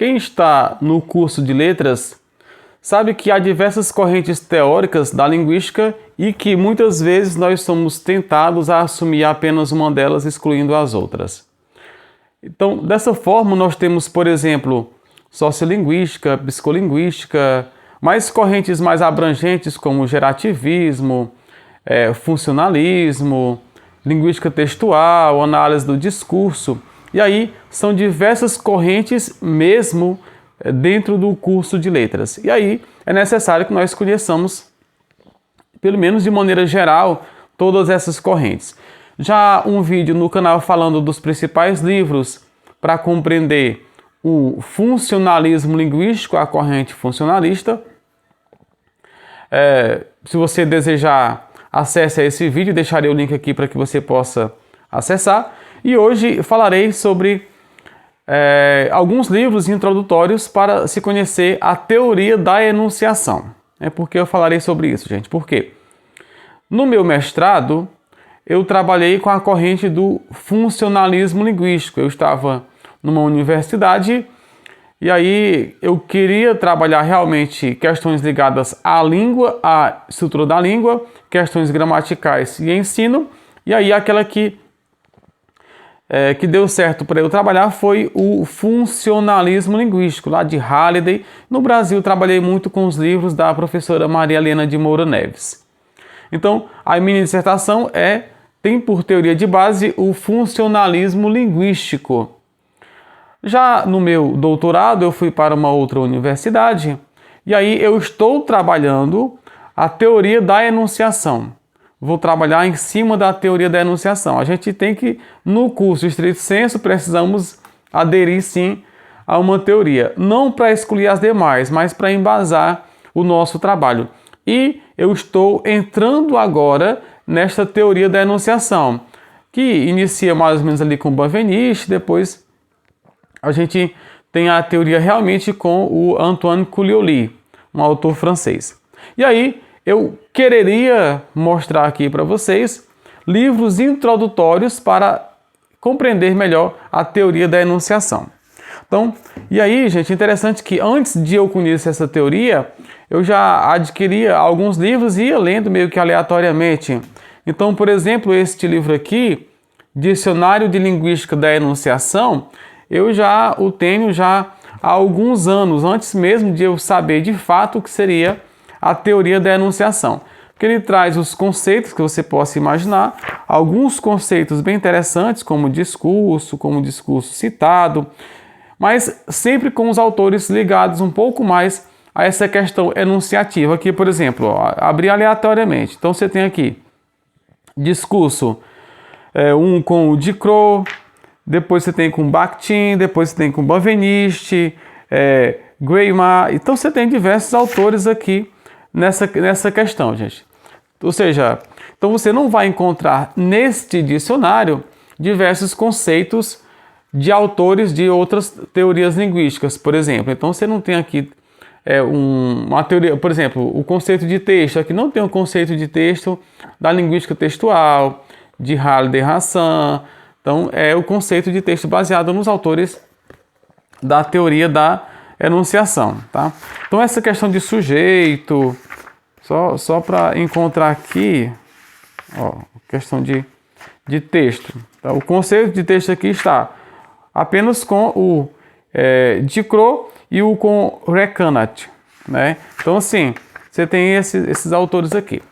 Quem está no curso de letras sabe que há diversas correntes teóricas da linguística e que muitas vezes nós somos tentados a assumir apenas uma delas, excluindo as outras. Então, dessa forma, nós temos, por exemplo, sociolinguística, psicolinguística, mais correntes mais abrangentes como gerativismo, funcionalismo, linguística textual, análise do discurso. E aí são diversas correntes mesmo dentro do curso de letras. E aí é necessário que nós conheçamos, pelo menos de maneira geral, todas essas correntes. Já um vídeo no canal falando dos principais livros para compreender o funcionalismo linguístico, a corrente funcionalista. Se você desejar, acesse a esse vídeo, deixarei o link aqui para que você possa acessar. E hoje falarei sobre alguns livros introdutórios para se conhecer a teoria da enunciação. Por que eu falarei sobre isso, gente? Porque no meu mestrado eu trabalhei com a corrente do funcionalismo linguístico. Eu estava numa universidade e aí eu queria trabalhar realmente questões ligadas à língua, à estrutura da língua, questões gramaticais e ensino. E aí aquela que deu certo para eu trabalhar foi o funcionalismo linguístico, lá de Halliday. No Brasil, trabalhei muito com os livros da professora Maria Helena de Moura Neves. Então, a minha dissertação tem por teoria de base o funcionalismo linguístico. Já no meu doutorado, eu fui para uma outra universidade e aí eu estou trabalhando a teoria da enunciação. Vou trabalhar em cima da teoria da enunciação. A gente tem que, no curso estrito sensu, precisamos aderir sim a uma teoria. Não para excluir as demais, mas para embasar o nosso trabalho. E eu estou entrando agora nesta teoria da enunciação, que inicia mais ou menos ali com Benveniste, depois a gente tem a teoria realmente com o Antoine Coulioli, um autor francês. E aí, eu quereria mostrar aqui para vocês livros introdutórios para compreender melhor a teoria da enunciação. Então, e aí, gente, interessante que antes de eu conhecer essa teoria, eu já adquiria alguns livros e ia lendo meio que aleatoriamente. Então, por exemplo, este livro aqui, Dicionário de Linguística da Enunciação, eu já o tenho há alguns anos, antes mesmo de eu saber de fato o que seria a teoria da enunciação. Porque ele traz os conceitos que você possa imaginar, alguns conceitos bem interessantes, como discurso citado, mas sempre com os autores ligados um pouco mais a essa questão enunciativa. Aqui, por exemplo, abri aleatoriamente. Então você tem aqui discurso, com o Ducrot, depois você tem com Bakhtin, depois você tem com Benveniste, Greymar. Então você tem diversos autores aqui nessa questão, gente. Ou seja, então você não vai encontrar neste dicionário diversos conceitos de autores de outras teorias linguísticas, por exemplo. Então você não tem aqui uma teoria, por exemplo, o conceito de texto. Aqui não tem o conceito de texto da linguística textual, de Halliday-Hassan. Então é o conceito de texto baseado nos autores da teoria da enunciação, tá? Então essa questão de sujeito, só para encontrar aqui, questão de texto. Tá? O conceito de texto aqui está apenas com o Ducrot e o com Recanat, né? Então assim, você tem esses autores aqui.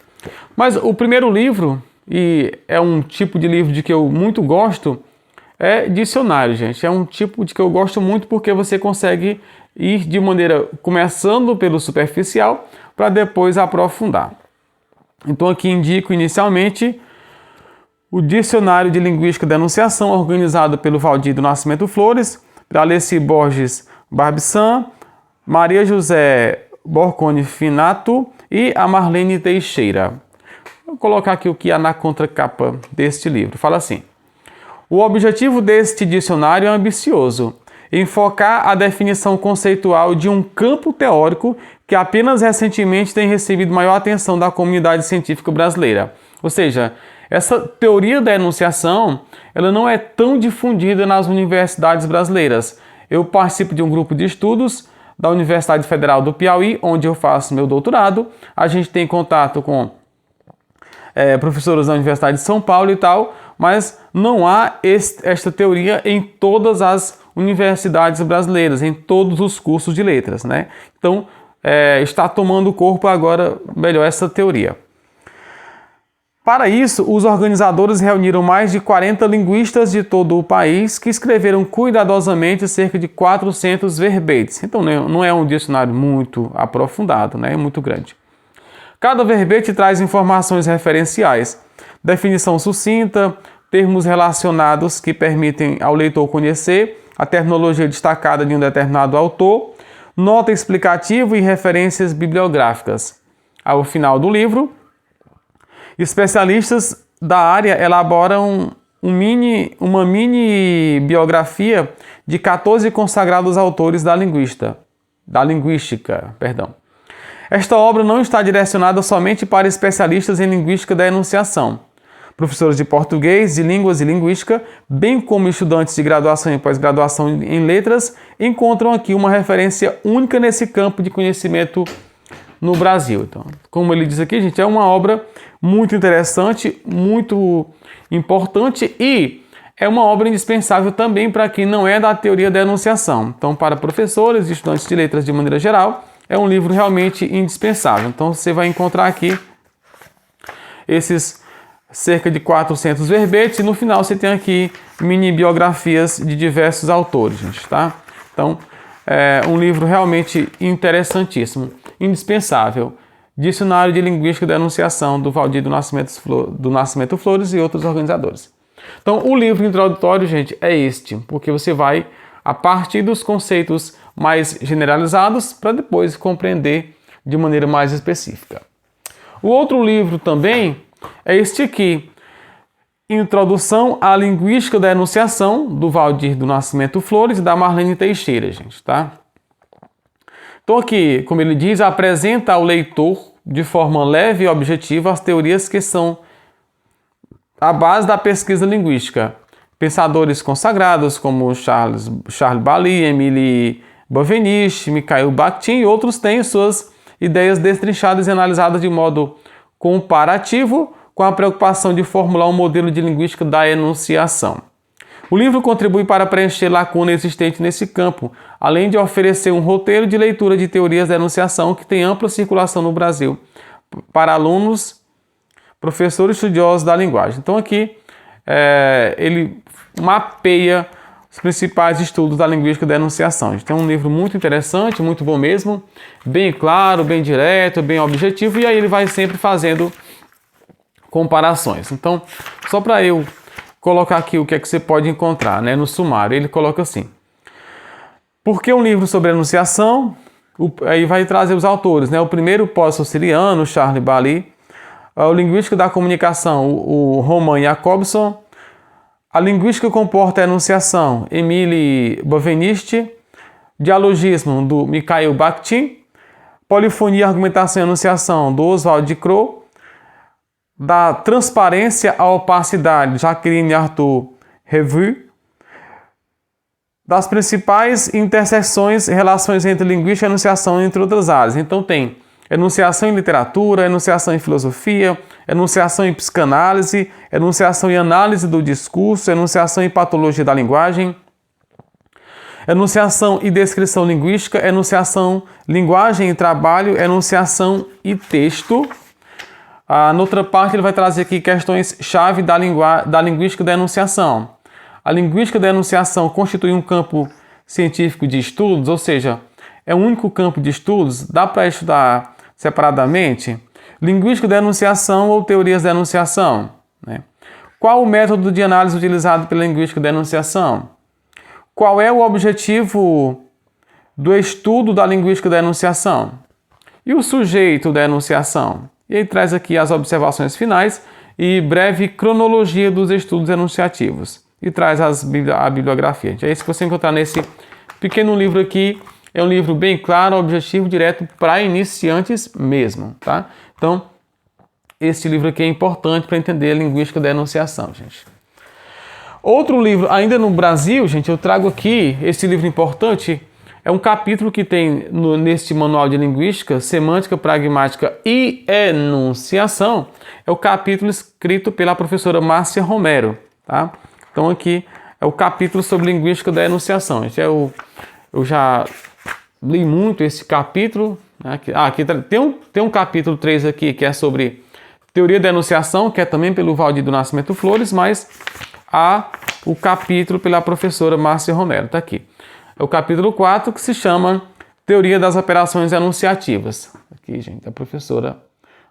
Mas o primeiro livro, e é um tipo de livro de que eu muito gosto, é dicionário, gente. É um tipo de que eu gosto muito porque você consegue ir de maneira começando pelo superficial para depois aprofundar. Então aqui indico inicialmente o Dicionário de Linguística da Enunciação, organizado pelo Valdir do Nascimento Flores, para Alessi Borges Barbissan, Maria José Borcone Finato e a Marlene Teixeira. Vou colocar aqui o que há na contracapa deste livro. Fala assim: o objetivo deste dicionário é ambicioso, enfocar a definição conceitual de um campo teórico que apenas recentemente tem recebido maior atenção da comunidade científica brasileira. Ou seja, essa teoria da enunciação, ela não é tão difundida nas universidades brasileiras. Eu participo de um grupo de estudos da Universidade Federal do Piauí, onde eu faço meu doutorado. A gente tem contato com professores da Universidade de São Paulo e tal, mas não há esta teoria em todas as universidades brasileiras, em todos os cursos de letras, né? Então, está tomando corpo agora melhor essa teoria. Para isso, os organizadores reuniram mais de 40 linguistas de todo o país que escreveram cuidadosamente cerca de 400 verbetes. Então, não é um dicionário muito aprofundado, né? É muito grande. Cada verbete traz informações referenciais, definição sucinta, termos relacionados que permitem ao leitor conhecer a terminologia destacada de um determinado autor, nota explicativa e referências bibliográficas. Ao final do livro, especialistas da área elaboram uma mini biografia de 14 consagrados autores da linguística. Esta obra não está direcionada somente para especialistas em linguística da enunciação. Professores de português, de línguas e linguística, bem como estudantes de graduação e pós-graduação em letras, encontram aqui uma referência única nesse campo de conhecimento no Brasil. Então, como ele diz aqui, gente, é uma obra muito interessante, muito importante e é uma obra indispensável também para quem não é da teoria da enunciação. Então, para professores e estudantes de letras de maneira geral, é um livro realmente indispensável. Então, você vai encontrar aqui esses cerca de 400 verbetes e no final você tem aqui mini biografias de diversos autores, gente, tá? Então, é um livro realmente interessantíssimo, indispensável. Dicionário de Linguística da Enunciação, do Valdir do Nascimento Flores e outros organizadores. Então, o livro introdutório, gente, é este, porque você vai, a partir dos conceitos mais generalizados, para depois compreender de maneira mais específica. O outro livro também é este aqui, Introdução à Linguística da Enunciação, do Valdir do Nascimento Flores e da Marlene Teixeira, gente, tá? Então aqui, como ele diz, apresenta ao leitor, de forma leve e objetiva, as teorias que são a base da pesquisa linguística. Pensadores consagrados como Charles Bailly, Émile Benveniste, Mikhail Bakhtin e outros têm suas ideias destrinchadas e analisadas de modo comparativo, com a preocupação de formular um modelo de linguística da enunciação. O livro contribui para preencher lacuna existente nesse campo, além de oferecer um roteiro de leitura de teorias da enunciação que tem ampla circulação no Brasil, para alunos, professores estudiosos da linguagem. Então aqui ele mapeia os principais estudos da linguística da enunciação. Então é um livro muito interessante, muito bom mesmo, bem claro, bem direto, bem objetivo, e aí ele vai sempre fazendo comparações. Então, só para eu colocar aqui o que é que você pode encontrar, né, no sumário, ele coloca assim: por que um livro sobre enunciação? Aí vai trazer os autores, né? O primeiro, pós-Sociliano, Charles Bailly, o Linguística da Comunicação, o Roman Jakobson, a Linguística comporta a enunciação, Émile Benveniste, Dialogismo, do Mikhail Bakhtin, Polifonia, Argumentação e Enunciação, do Oswald de Croix, da Transparência à Opacidade, Jacqueline Arthur Revue, das principais interseções e relações entre linguística e enunciação, entre outras áreas. Então tem enunciação em literatura, enunciação em filosofia, enunciação em psicanálise, enunciação em análise do discurso, enunciação em patologia da linguagem, enunciação e descrição linguística, enunciação, linguagem e trabalho, enunciação e texto. Noutra parte ele vai trazer aqui questões-chave da linguística da enunciação. A linguística da enunciação constitui um campo científico de estudos, ou seja, é um único campo de estudos, dá para estudar separadamente? Linguística da enunciação ou teorias da enunciação, né? Qual o método de análise utilizado pela linguística da enunciação? Qual é o objetivo do estudo da linguística da enunciação? E o sujeito da enunciação? E aí traz aqui as observações finais e breve cronologia dos estudos enunciativos. E traz a bibliografia. É isso que você encontrar nesse pequeno livro aqui. É um livro bem claro, objetivo, direto para iniciantes mesmo, tá? Então, esse livro aqui é importante para entender a linguística da enunciação, gente. Outro livro, ainda no Brasil, gente, eu trago aqui esse livro importante. É um capítulo que tem neste manual de linguística, semântica, pragmática e enunciação. É o capítulo escrito pela professora Márcia Romero, tá? Então aqui é o capítulo sobre linguística da enunciação. Eu já li muito esse capítulo, né? Aqui tem um capítulo 3 aqui que é sobre teoria da enunciação, que é também pelo Valdir do Nascimento Flores, mas há o capítulo pela professora Márcia Romero, está aqui. É o capítulo 4, que se chama Teoria das Operações Enunciativas. Aqui, gente, a professora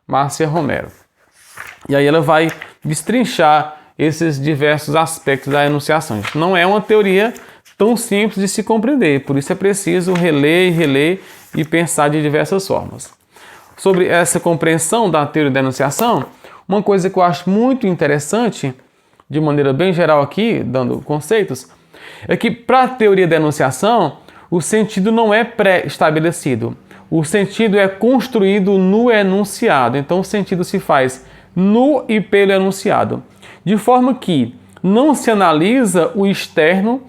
Márcia Romero. E aí ela vai destrinchar esses diversos aspectos da enunciação. Não é uma teoria tão simples de se compreender, por isso é preciso reler e reler e pensar de diversas formas. Sobre essa compreensão da teoria da enunciação, uma coisa que eu acho muito interessante, de maneira bem geral aqui, dando conceitos, é que para a teoria da enunciação, o sentido não é pré-estabelecido. O sentido é construído no enunciado. Então, o sentido se faz no e pelo enunciado. De forma que não se analisa o externo,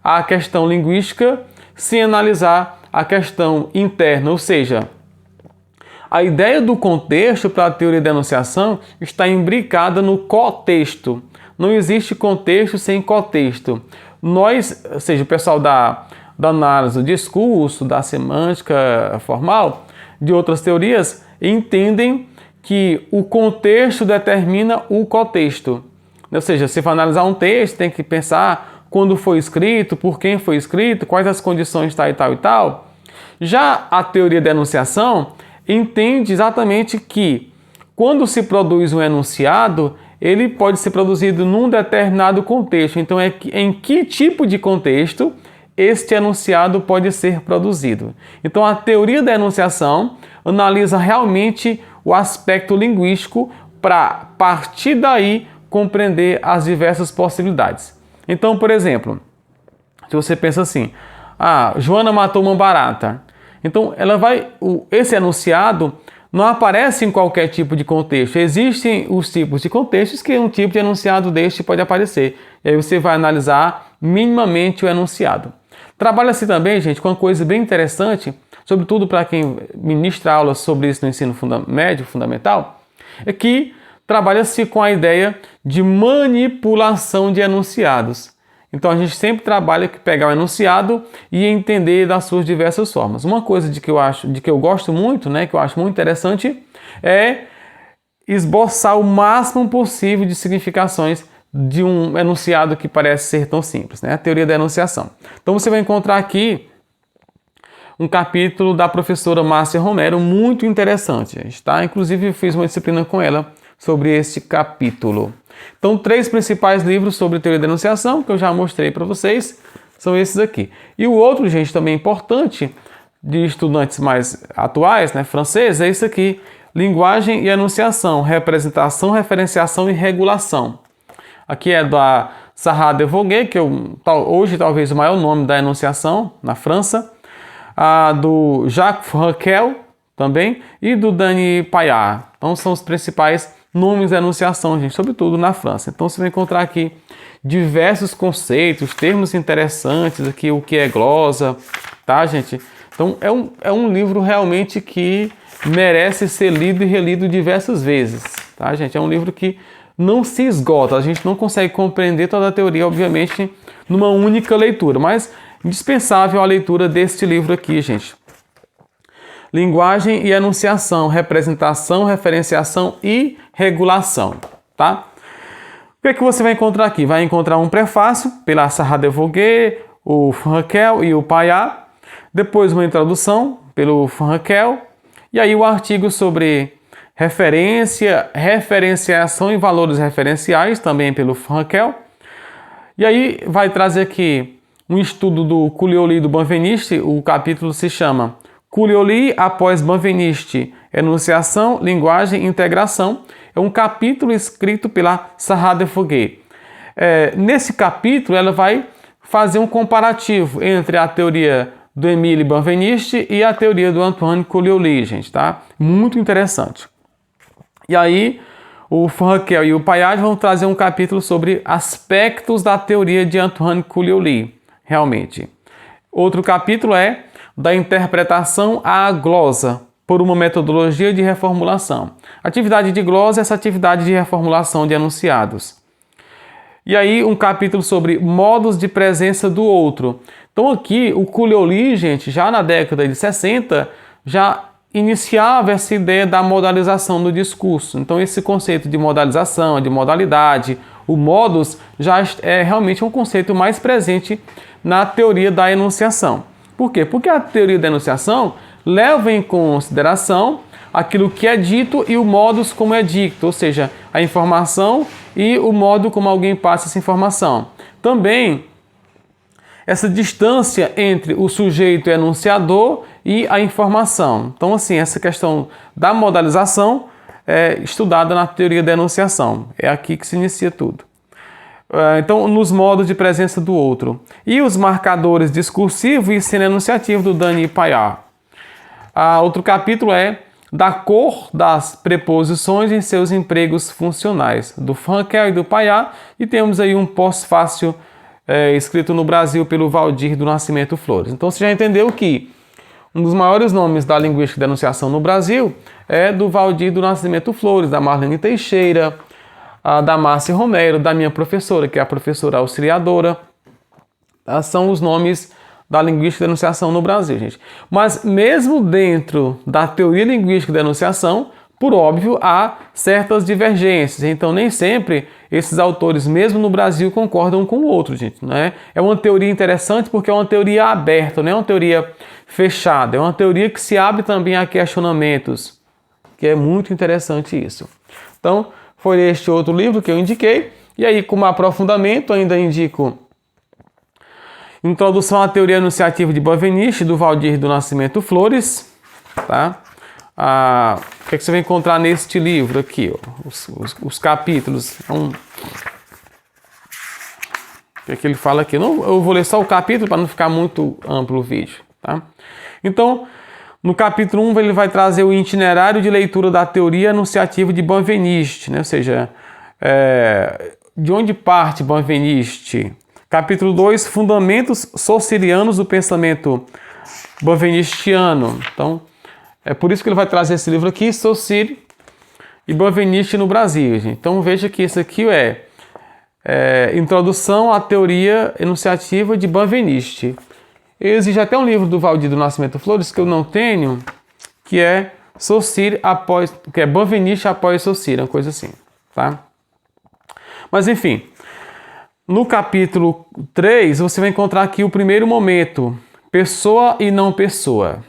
a questão linguística, sem analisar a questão interna. Ou seja, a ideia do contexto para a teoria da enunciação está imbricada no cotexto. Não existe contexto sem cotexto. Nós, ou seja, o pessoal da análise do discurso, da semântica formal, de outras teorias, entendem que o contexto determina o cotexto. Ou seja, se for analisar um texto, tem que pensar quando foi escrito, por quem foi escrito, quais as condições tal e tal e tal. Já a teoria da enunciação entende exatamente que quando se produz um enunciado, ele pode ser produzido num determinado contexto. Então, em que tipo de contexto este enunciado pode ser produzido. Então, a teoria da enunciação analisa realmente o aspecto linguístico para, partir daí, compreender as diversas possibilidades. Então, por exemplo, se você pensa assim, Joana matou uma barata. Então, esse enunciado não aparece em qualquer tipo de contexto. Existem os tipos de contextos que um tipo de enunciado deste pode aparecer. E aí você vai analisar minimamente o enunciado. Trabalha-se também, gente, com uma coisa bem interessante, sobretudo para quem ministra aulas sobre isso no ensino médio, fundamental, é que trabalha-se com a ideia de manipulação de enunciados. Então a gente sempre trabalha com pegar o enunciado e entender das suas diversas formas. Uma coisa de que eu gosto muito, né, que eu acho muito interessante, é esboçar o máximo possível de significações de um enunciado que parece ser tão simples, né? A teoria da enunciação. Então você vai encontrar aqui um capítulo da professora Márcia Romero muito interessante, gente, tá? Inclusive eu fiz uma disciplina com ela sobre este capítulo. Então, 3 principais livros sobre teoria da enunciação, que eu já mostrei para vocês, são esses aqui. E o outro, gente, também importante, de estudantes mais atuais, né, francês, é esse aqui, Linguagem e Enunciação, Representação, Referenciação e Regulação. Aqui é da Sarah de Voguet, que hoje talvez o maior nome da enunciação na França, do Jacques Raquel também, e do Dany Paillard. Então, são os principais nomes da enunciação, gente, sobretudo na França. Então você vai encontrar aqui diversos conceitos, termos interessantes, aqui o que é glosa, tá, gente? Então é um livro realmente que merece ser lido e relido diversas vezes, tá, gente? É um livro que não se esgota, a gente não consegue compreender toda a teoria, obviamente, numa única leitura, mas indispensável a leitura deste livro aqui, gente. Linguagem e enunciação, representação, referenciação e regulação, tá? O que você vai encontrar aqui? Vai encontrar um prefácio pela Sarah de Voguet, o Raquel e o Paillard, depois uma introdução pelo Raquel, e aí o artigo sobre referência, referenciação e valores referenciais, também pelo Raquel, e aí vai trazer aqui um estudo do Culioli e do Benveniste, o capítulo se chama Culioli após Benveniste, Enunciação, Linguagem e Integração. É um capítulo escrito pela Sarah de Voguet. Nesse capítulo, ela vai fazer um comparativo entre a teoria do Émile Benveniste e a teoria do Antoine Culioli, gente, tá? Muito interessante. E aí, o Frankel e o Payard vão trazer um capítulo sobre aspectos da teoria de Antoine Culioli, realmente. Outro capítulo é da interpretação à glosa, por uma metodologia de reformulação. Atividade de glosa é essa atividade de reformulação de enunciados. E aí um capítulo sobre modos de presença do outro. Então aqui o Culioli, gente, já na década de 60, já iniciava essa ideia da modalização do discurso. Então esse conceito de modalização, de modalidade, o modus, já é realmente um conceito mais presente na teoria da enunciação. Por quê? Porque a teoria da enunciação leva em consideração aquilo que é dito e o modus como é dito, ou seja, a informação e o modo como alguém passa essa informação. Também essa distância entre o sujeito enunciador e a informação. Então, assim, essa questão da modalização é estudada na teoria da enunciação. É aqui que se inicia tudo. Então, nos modos de presença do outro. E os marcadores discursivo e cena enunciativo do Dany Payard. Outro capítulo é da cor das preposições em seus empregos funcionais, do Frankel e do Payard, e temos aí um pós-fácil escrito no Brasil pelo Valdir do Nascimento Flores. Então você já entendeu que um dos maiores nomes da linguística da enunciação no Brasil é do Valdir do Nascimento Flores, da Marlene Teixeira, da Márcia Romero, da minha professora, que é a professora auxiliadora. São os nomes da linguística da enunciação no Brasil, gente. Mas mesmo dentro da teoria linguística da enunciação, por óbvio, há certas divergências. Então, nem sempre esses autores, mesmo no Brasil, concordam com o outro, gente, né? É uma teoria interessante porque é uma teoria aberta, não é uma teoria fechada. É uma teoria que se abre também a questionamentos, que é muito interessante isso. Então, foi este outro livro que eu indiquei. E aí, como aprofundamento, ainda indico Introdução à Teoria Enunciativa de Benveniste, do Valdir do Nascimento Flores. Tá? O que você vai encontrar neste livro aqui? Ó? Os capítulos. O que é que ele fala aqui? Eu vou ler só o capítulo para não ficar muito amplo o vídeo. Tá? Então, no capítulo 1, ele vai trazer o itinerário de leitura da teoria enunciativa de Benveniste, né? Ou seja, de onde parte Benveniste? Capítulo 2, Fundamentos Saussurianos do Pensamento Benvenistiano. Então, é por isso que ele vai trazer esse livro aqui, Saussure e Benveniste no Brasil. Gente. Então, veja que esse aqui é Introdução à Teoria Enunciativa de Benveniste. Existe até um livro do Valdir do Nascimento Flores que eu não tenho, que é Saussure após, que é Benveniste após Saussure, uma coisa assim, tá? Mas enfim, no capítulo 3, você vai encontrar aqui o primeiro momento, pessoa e não pessoa.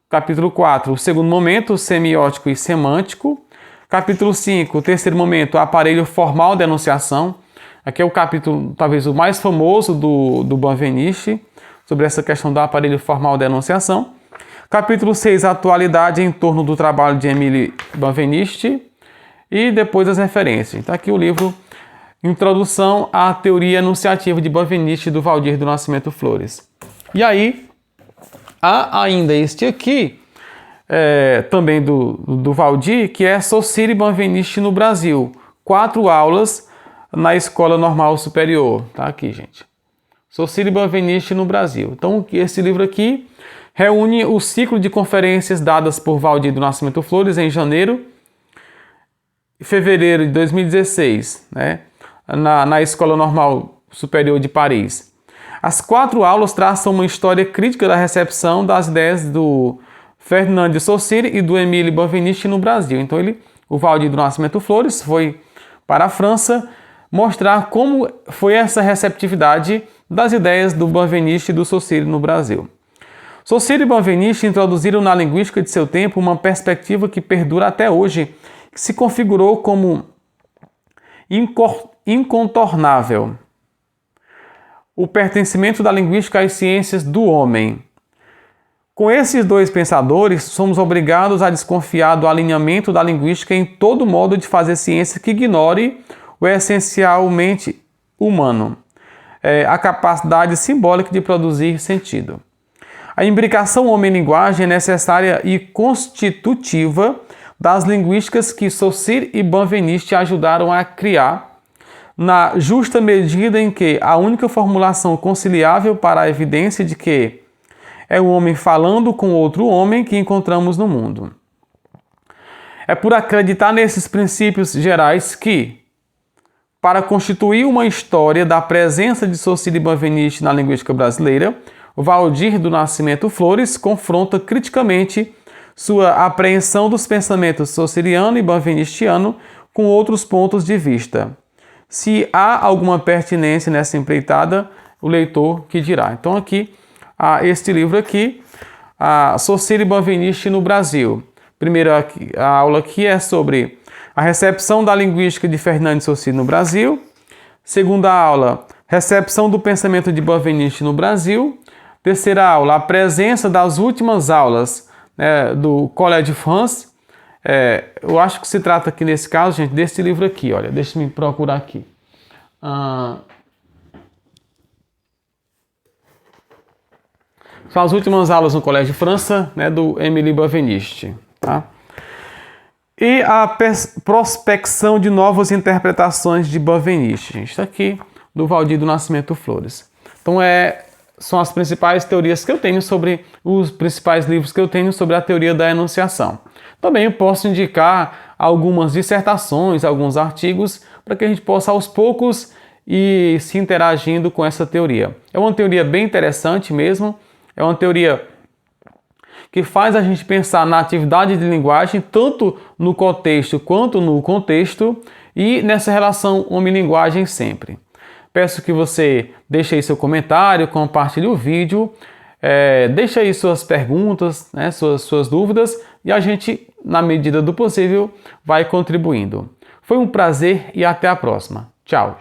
Capítulo 4, o segundo momento, semiótico e semântico. Capítulo 5, o terceiro momento, aparelho formal de enunciação. Aqui é o capítulo, talvez, o mais famoso do Benveniste, sobre essa questão do aparelho formal de enunciação. Capítulo 6, atualidade em torno do trabalho de Émile Benveniste. E depois as referências. Então aqui o livro Introdução à Teoria Enunciativa de Benveniste, do Valdir do Nascimento Flores. E aí, há ainda este aqui, também do Valdir, que é Saussure e Benveniste no Brasil. 4 aulas na Escola Normal Superior. Tá aqui, gente. Saussure e Benveniste no Brasil. Então, esse livro aqui reúne o ciclo de conferências dadas por Valdir do Nascimento Flores em janeiro e fevereiro de 2016, né? Na Escola Normal Superior de Paris. As 4 aulas traçam uma história crítica da recepção das ideias do Ferdinand de Saussure e do Émile Benveniste no Brasil. Então, o Valdir do Nascimento Flores foi para a França mostrar como foi essa receptividade das ideias do Benveniste e do Saussure no Brasil. Saussure e Benveniste introduziram na linguística de seu tempo uma perspectiva que perdura até hoje, que se configurou como incontornável: o pertencimento da linguística às ciências do homem. Com esses 2 pensadores, somos obrigados a desconfiar do alinhamento da linguística em todo modo de fazer ciência que ignore o essencialmente humano, a capacidade simbólica de produzir sentido. A imbricação homem-linguagem é necessária e constitutiva das linguísticas que Saussure e Benveniste ajudaram a criar, na justa medida em que a única formulação conciliável para a evidência de que é o homem falando com outro homem que encontramos no mundo. É por acreditar nesses princípios gerais que, para constituir uma história da presença de Saussure e Benveniste na linguística brasileira, o Valdir do Nascimento Flores confronta criticamente sua apreensão dos pensamentos saussuriano e benvenistiano com outros pontos de vista. Se há alguma pertinência nessa empreitada, o leitor que dirá. Então aqui, este livro aqui, Saussure e Benveniste no Brasil. Primeira aula aqui é sobre a recepção da linguística de Ferdinand de Saussure no Brasil. Segunda aula, recepção do pensamento de Benveniste no Brasil. Terceira aula, a presença das últimas aulas do Collège de France. Eu acho que se trata aqui nesse caso, gente, desse livro aqui, olha, deixa eu procurar aqui. São as últimas aulas no Collège de França, do Émile Benveniste. Tá? E a prospecção de novas interpretações de Benveniste, gente, está aqui, do Valdir do Nascimento Flores. Então, são as principais teorias que eu tenho sobre, os principais livros que eu tenho sobre a teoria da enunciação. Também eu posso indicar algumas dissertações, alguns artigos, para que a gente possa aos poucos ir se interagindo com essa teoria. É uma teoria bem interessante mesmo, é uma teoria que faz a gente pensar na atividade de linguagem, tanto no contexto quanto no contexto, e nessa relação homem-linguagem sempre. Peço que você deixe aí seu comentário, compartilhe o vídeo, deixe aí suas perguntas, suas dúvidas, e a gente, na medida do possível, vai contribuindo. Foi um prazer e até a próxima. Tchau!